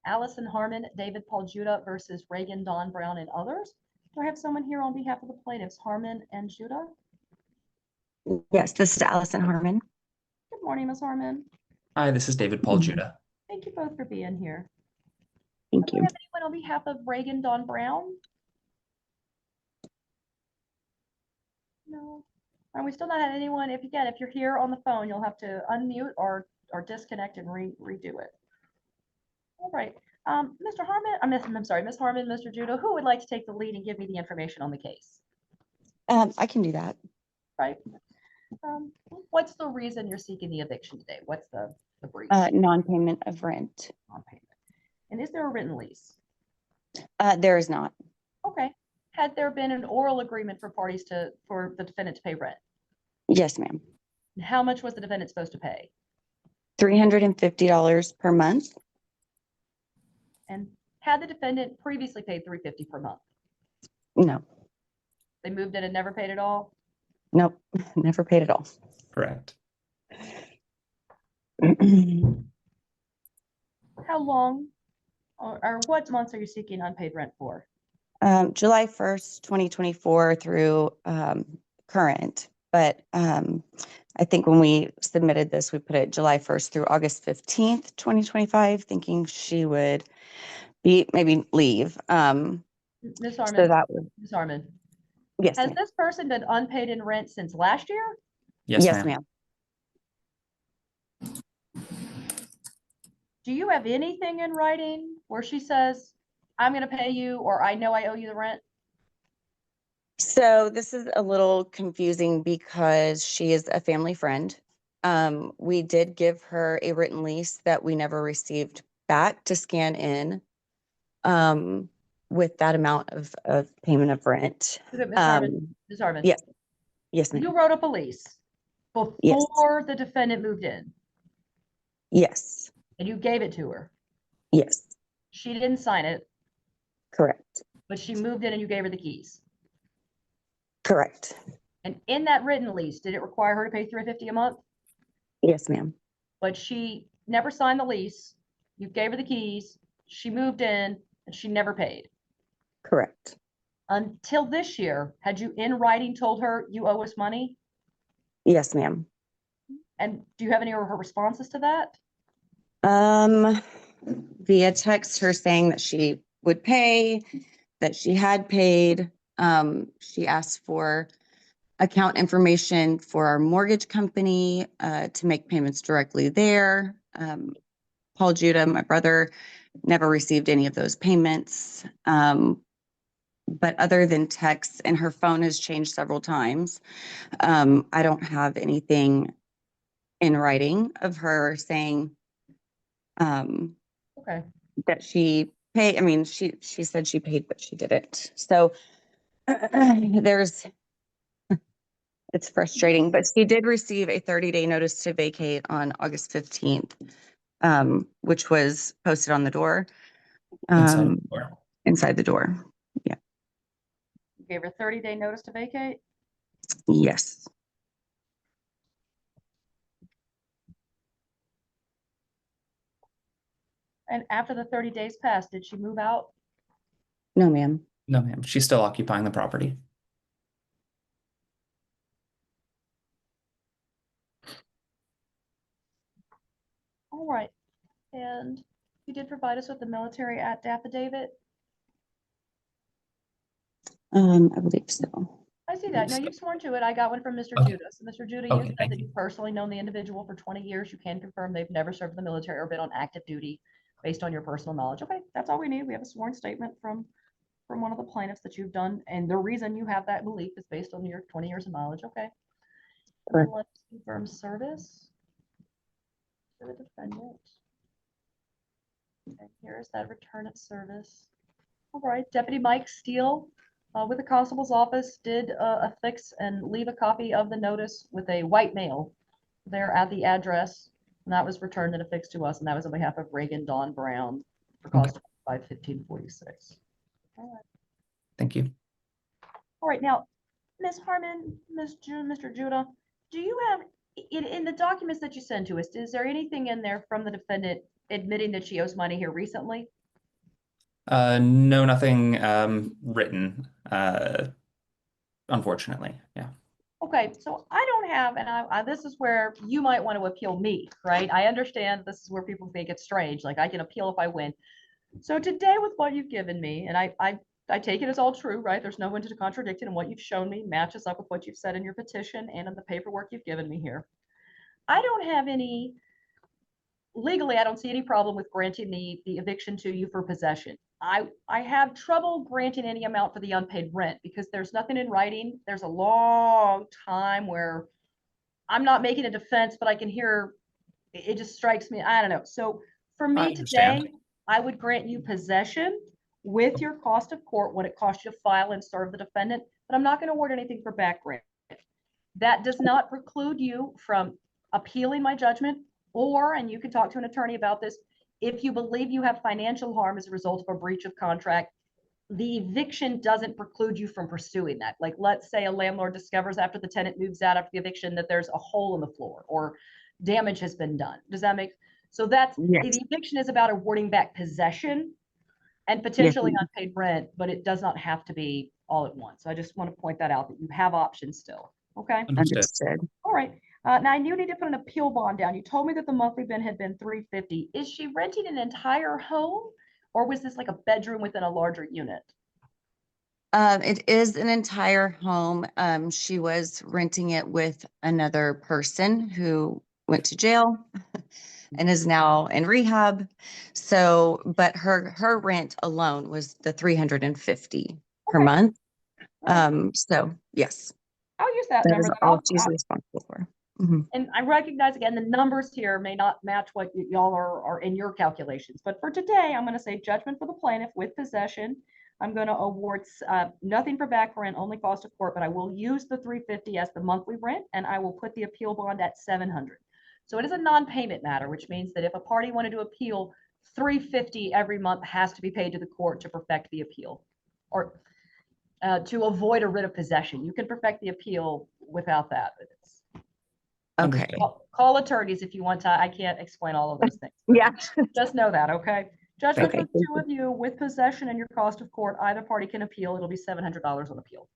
Alison, Harmon, David, Paul, Judah versus Reagan, Don, Brown, and others. Do I have someone here on behalf of the plaintiffs, Harmon and Judah? Yes, this is Alison Harmon. Good morning, Ms. Harmon. Hi, this is David Paul Judah. Thank you both for being here. Thank Do you. we have anyone on behalf of Reagan, Don, Brown? No. And we still not had anyone. If you're here on the phone, you'll have to unmute or disconnect and redo it. All right. Mr. Harmon, I'm sorry, Ms. Harmon, Mr. Judah, who would like to take the lead and give me the information on the case? I can do that. Right. What's the reason you're seeking the eviction today? What's the brief? Non-payment of rent. Non-payment. And is there a written lease? There is not. Okay. Had there been an oral agreement for the defendant to pay rent? Yes, ma'am. How much was the defendant supposed to pay? $350 per month. And had the defendant previously paid $350 per month? No. They moved in and never paid at all? Nope. Never paid at all. Correct. How long or what months are you seeking unpaid rent for? July 1st, 2024 through current. But I think when we submitted this, we put it July 1st through August 15th, 2025, thinking she would maybe leave. Ms. Harmon, So that was, Ms. Harmon, yes, has this person been unpaid in rent since last year? Yes, yes, ma'am. Do you have anything in writing where she says, I'm going to pay you, or I know I owe you the rent? So this is a little confusing because she is a family friend. We did give her a written lease that we never received back to scan in with that amount of payment of rent. Ms. Harmon, Ms. Harmon, Yes. Yes, ma'am. you wrote up a lease before the defendant moved in, Yes. and you gave it to her. Yes. She didn't sign it, Correct. but she moved in and you gave her the keys. Correct. And in that written lease, did it require her to pay $350 a month? Yes, ma'am. But she never signed the lease. You gave her the keys. She moved in and she never paid. Correct. Until this year, had you in writing told her you owe us money? Yes, ma'am. And do you have any of her responses to that? Via text, her saying that she would pay, that she had paid. She asked for account information for our mortgage company to make payments directly there. Paul Judah, my brother, never received any of those payments. But other than texts, and her phone has changed several times, I don't have anything in writing of her saying Okay. that she paid. I mean, she said she paid, but she didn't. So it's frustrating, but she did receive a 30-day notice to vacate on August 15th, which was posted on the door. Inside the door. Yeah. You gave her 30-day notice to vacate? Yes. And after the 30 days passed, did she move out? No, ma'am. No, ma'am. She's still occupying the property. All right. And you did provide us with the military affidavit? I believe so. I see that. No, you've sworn to it. I got one from Mr. Okay. Judah. So Mr. Judah, Okay, you said that you've personally known the individual for 20 years. You can confirm they've never served the military or been on active duty based on your personal knowledge. Okay, that's all we need. We have a sworn statement from one of the plaintiffs that you've done. And the reason you have that belief is based on your 20 years of knowledge. Okay. Correct. Let's confirm service to the defendant. And here's that return of service. All right, Deputy Mike Steele with the constable's office did affix and leave a copy of the notice with a white male there at the address. And that was returned and affixed to us. And that was on behalf of Reagan Don Brown for cost of $515.46. All right. Thank you. All right, now, Ms. Harmon, Mr. Judah, do you have in the documents that you send to us, is there anything in there from the defendant admitting that she owes money here recently? No, nothing written, unfortunately. Yeah. Okay, so I don't have, and this is where you might want to appeal me, right? I understand this is where people think it's strange, like I can appeal if I win. So today with what you've given me, and I take it as all true, right? There's no one to contradict it, and what you've shown me matches up with what you've said in your petition and in the paperwork you've given me here. I don't have any, legally, I don't see any problem with granting the eviction to you for possession. I have trouble granting any amount for the unpaid rent because there's nothing in writing. There's a long time where I'm not making a defense, but I can hear, it just strikes me, I don't know. So for I me understand. today, I would grant you possession with your cost of court, what it costs you to file and serve the defendant, but I'm not going to award anything for back grant. That does not preclude you from appealing my judgment, or, and you can talk to an attorney about this, if you believe you have financial harm as a result of a breach of contract, the eviction doesn't preclude you from pursuing that. Like, let's say a landlord discovers after the tenant moves out after the eviction that there's a hole in the floor or damage has been done. Does that make, so that's, Yes, the eviction is about awarding back possession and yes, potentially ma'am. unpaid rent, but it does not have to be all at once. So I just want to point that out, that you have options still. Okay. Understood. Understood. All right. Now I do need to put an appeal bond down. You told me that the monthly bin had been $350. Is she renting an entire home, or was this like a bedroom within a larger unit? It is an entire home. She was renting it with another person who went to jail and is now in rehab. So, but her rent alone was the 350 per Okay. month. All right. So yes, I'll use that that number. is Then all she's responsible for. Mhm. and I recognize again, the numbers here may not match what y'all are in your calculations, but for today, I'm going to say judgment for the plaintiff with possession. I'm going to award nothing for back rent, only cost of court, but I will use the 350 as the monthly rent, and I will put the appeal bond at 700. So it is a non-payment matter, which means that if a party wanted to appeal, 350 every month has to be paid to the court to perfect the appeal, or to avoid a writ of possession. You can perfect the appeal without that. It's, Okay. Understood. call attorneys if you want to. I can't explain all of those things. but Yeah. Just know that, okay? Judgment Okay, for the two of you with possession and your cost of court, either party can appeal. It'll be $700 on appeal.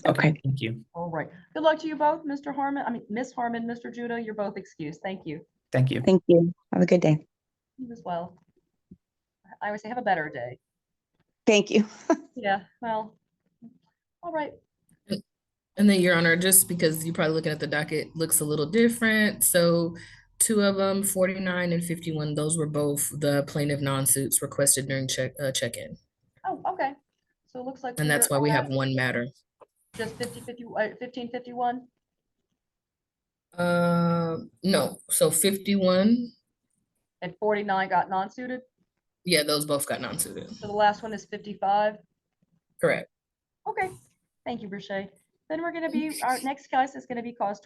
Okay. Thank you. All right. Good luck to you both, Mr. Harmon. I mean, Miss Harmon, Mr. Judah, you're both excused. Thank you. Thank you. Thank you. Have a good day. You as well. I always say have a better day. Thank you. Yeah, well, all right. And then, Your Honor, just because you're probably looking at the docket, looks a little different. So two of them, 49 and 51, those were both the plaintiff non-suits requested during check-in. Oh, okay. So it looks like And that's why we have one matter. just 1551. No, so 51, And 49 got non-suited. yeah, those both got non-suited. So the last one is 55. Correct. Okay, thank you, Brichet. Then we're gonna be, our next case is gonna be cause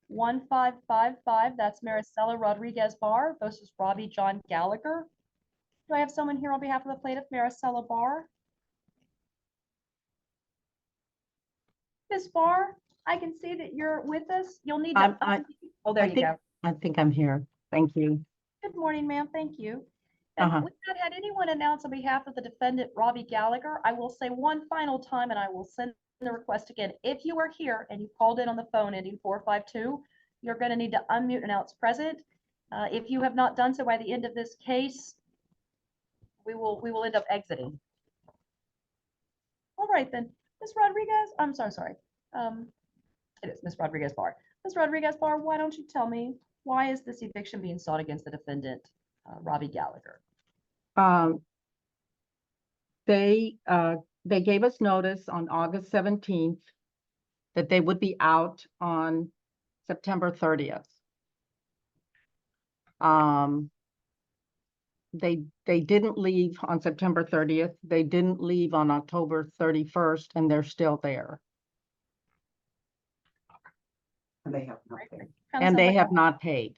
25-1555. That's Maricela Rodriguez Barr versus Robbie John Gallagher. Do I have someone here on behalf of the plaintiff, Maricela Barr? Ms. Barr, I can see that you're with us. You'll need to. Oh, there you go. I think I'm here. Thank you. Good morning, ma'am. Thank you. And we've not had anyone announce on behalf of the defendant, Robbie Gallagher. I will say one final time, and I will send the request again. If you are here and you called in on the phone ending 452, you're going to need to unmute and announce present. If you have not done so by the end of this case, we will end up exiting. All right then, Ms. Rodriguez. I'm sorry. It is Ms. Rodriguez Barr. Ms. Rodriguez Barr, why don't you tell me, why is this eviction being sought against the defendant, Robbie Gallagher? They gave us notice on August 17th that they would be out on September 30th. They didn't leave on September 30th. They didn't leave on October 31st, and they're still there. And they have not paid. And they have not paid.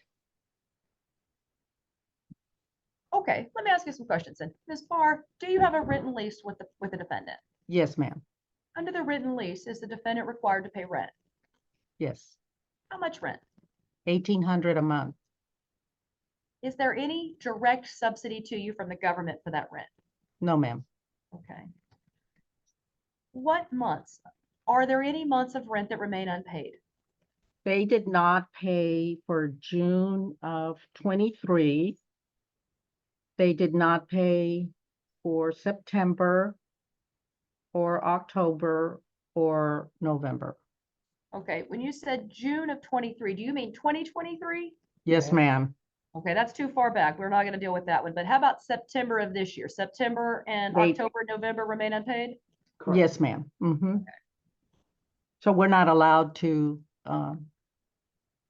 Okay, let me ask you some questions then. Ms. Barr, do you have a written lease with the defendant? Yes, ma'am. Under the written lease, is the defendant required to pay rent? Yes. How much rent? $1,800 a month. Is there any direct subsidy to you from the government for that rent? No, ma'am. Okay. What months? Are there any months of rent that remain unpaid? They did not pay for June of 23. They did not pay for September or October or November. Okay, when you said June of 23, do you mean 2023? Yes, ma'am. Okay, that's too far back. We're not gonna deal with that one, but how about September of this year? September and They- October, November remain unpaid? Yes, ma'am. So we're not allowed to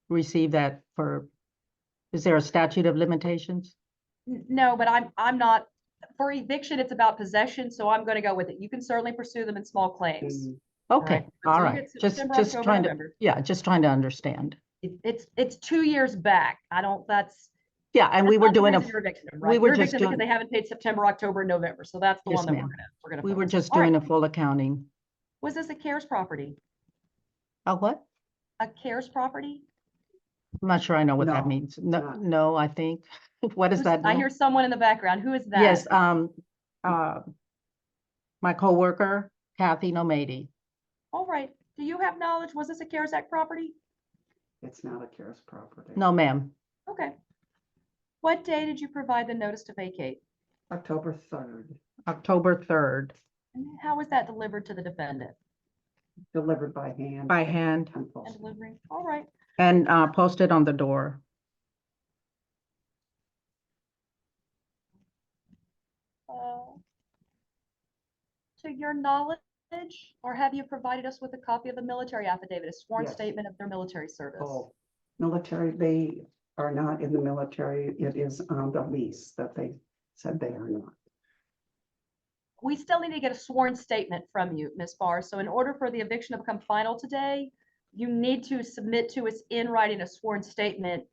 receive that for, is there a statute of limitations? No, but I'm not, for eviction, it's about possession, so I'm gonna go with it. You can certainly pursue them in small claims. Okay, But all so you right. get Just September, October, trying to, November. yeah, just trying to understand. It's 2 years back. I don't, that's. Yeah, and we that's were not the doing reason you're evicting them, we right? were You're just evicting because doing- they haven't paid September, October, and November, so that's the Yes, one that ma'am. we're gonna we were focus just on. All doing right. a full accounting. Was this a CARES property? A what? A CARES property? I'm not sure I know what that No, means. it's No, not. no, I think. What does that I mean? hear someone in the background. Who is that? Yes, my coworker, Kathy Nomady. All right. Do you have knowledge? Was this a CARES Act property? It's not a CARES property. No, ma'am. Okay. What day did you provide the notice to vacate? October 3rd, October 3rd, And how was that delivered to the defendant? delivered by hand. by hand And And posted. delivery? All right. and posted on the door. Uh, To your knowledge, or have you provided us with a copy of a military affidavit, a sworn Yes. statement of their military service? Oh, military, they are not in the military. It is on the lease that they said they are not. We still need to get a sworn statement from you, Ms. Barr. So in order for the eviction to become final today, you need to submit to us in writing a sworn statement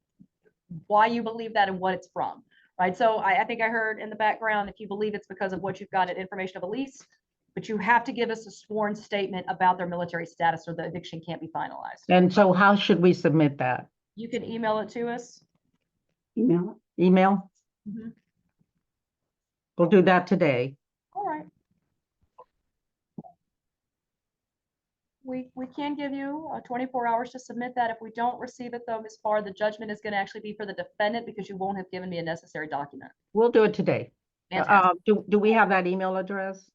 why you believe that and what it's from, right? So I think I heard in the background, if you believe it's because of what you've got at information of a lease, but you have to give us a sworn statement about their military status or the eviction can't be finalized. And so how should we submit that? You can email it to us. Email it. Email? Mhm. We'll do that today. All right. We can give you 24 hours to submit that. If we don't receive it though, Ms. Barr, the judgment is going to actually be for the defendant because you won't have given me a necessary document. We'll do it today. Fantastic. Do we have that email address?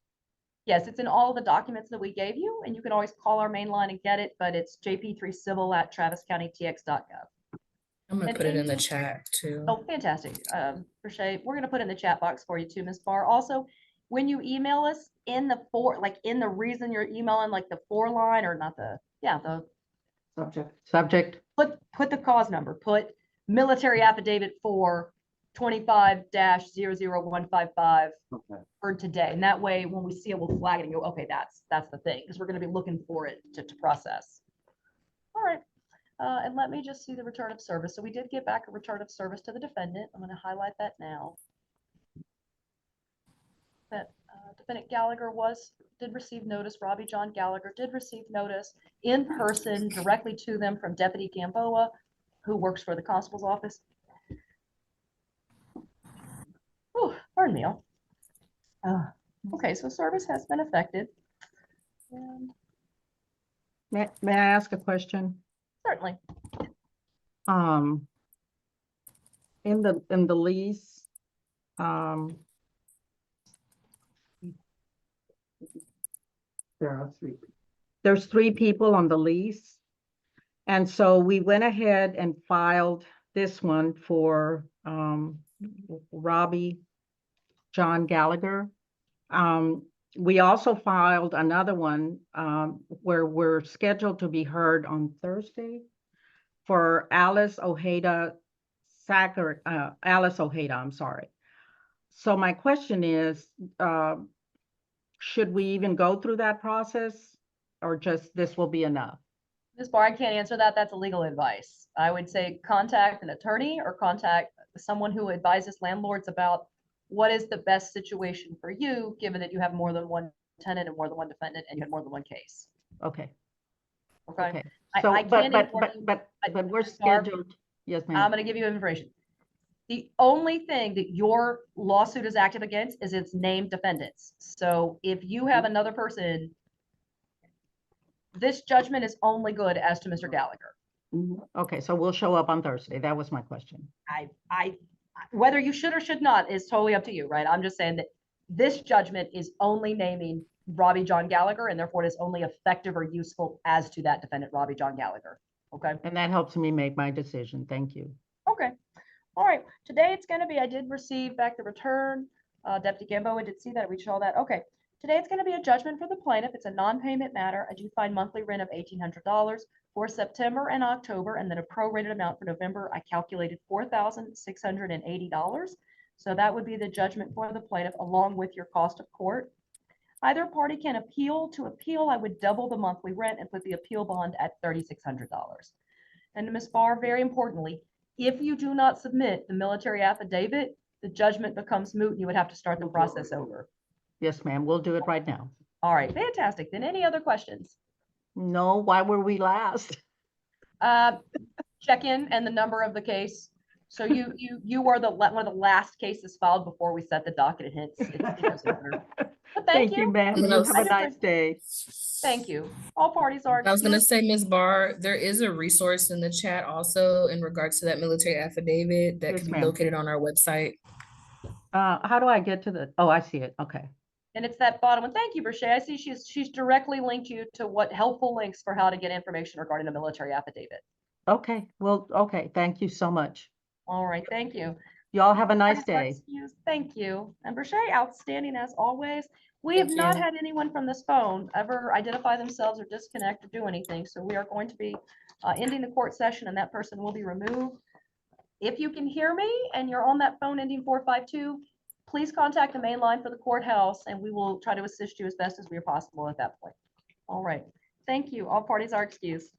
Yes, it's in all of the documents that we gave you, and you can always call our main line and get it, but it's jp3civil@traviscountytx.gov. I'm gonna And put it in the any- chat too. Oh, fantastic. Appreciate. We're gonna put it in the chat box for you too, Ms. Barr. Also, when you email us in the in the reason you're emailing, like the 4 line or not the, the Subject. Subject? put the cause number, put military affidavit for 25-00155 Okay. for today. And that way, when we see it, we'll flag it and go, okay, that's the thing, because we're gonna be looking for it to process. All right. And let me just see the return of service. So we did get back a return of service to the defendant. I'm gonna highlight that now. That Defendant Gallagher did receive notice, Robbie John Gallagher did receive notice in person directly to them from Deputy Gamboa, who works for the constable's office. Oh, pardon me. Okay, so service has been effected. And May I ask a question? certainly, In the lease, There are 3. there's 3 people on the lease. And so we went ahead and filed this one for Robbie John Gallagher. We also filed another one where we're scheduled to be heard on Thursday for Alice Ojeda, I'm sorry. So my question is, should we even go through that process or just this will be enough? Ms. Barr, I can't answer that. That's legal advice. I would say contact an attorney or contact someone who advises landlords about what is the best situation for you, given that you have more than one tenant and more than one defendant and you have more than one case. Okay, Okay. okay. I So, can inform you- but we're Ms. Barr, scheduled, yes, I'm ma'am. going to give you information. The only thing that your lawsuit is active against is its named defendants. So if you have another person, this judgment is only good as to Mr. Gallagher. Okay, so we'll show up on Thursday. That was my question. Whether you should or should not is totally up to you, right? I'm just saying that this judgment is only naming Robbie John Gallagher, and therefore it is only effective or useful as to that defendant, Robbie John Gallagher. Okay. And that helps me make my decision. Thank you. Okay. All right. Today it's going to be, I did receive back the return. Deputy Gambo, I did see that. I reached all that. Okay. Today it's going to be a judgment for the plaintiff. It's a non-payment matter. I do find monthly rent of $1,800 for September and October, and then a prorated amount for November. I calculated $4,680. So that would be the judgment for the plaintiff along with your cost of court. Either party can appeal. To appeal, I would double the monthly rent and put the appeal bond at $3,600. And Ms. Barr, very importantly, if you do not submit the military affidavit, the judgment becomes moot and you would have to start the process over. Yes, ma'am. We'll do it right now. All right, fantastic. Then any other questions? No, why were we last? Check in and the number of the case. So you are one of the last cases filed before we set the docket. It goes over. But thank you. ma'am. I'm You gonna have a nice day. Thank you. All parties are I was gonna excused. say, Ms. Barr, there is a resource in the chat also in regards to that military affidavit that Yes, can be ma'am. located on our website. How do I get to the, oh, I see it. Okay. And it's that bottom one. Thank you, Brashay. I see she's directly linked you to what helpful links for how to get information regarding a military affidavit. Okay. Well, okay. Thank you so much. All right, thank you. Y'all have a nice Parties are day. excused. Thank you. And Brashay, outstanding as always. We have Thank not you. had anyone from this phone ever identify themselves or disconnect or do anything. So we are going to be ending the court session and that person will be removed. If you can hear me and you're on that phone ending 452, please contact the main line for the courthouse and we will try to assist you as best as we are possible at that point. All right. Thank you. All parties are excused.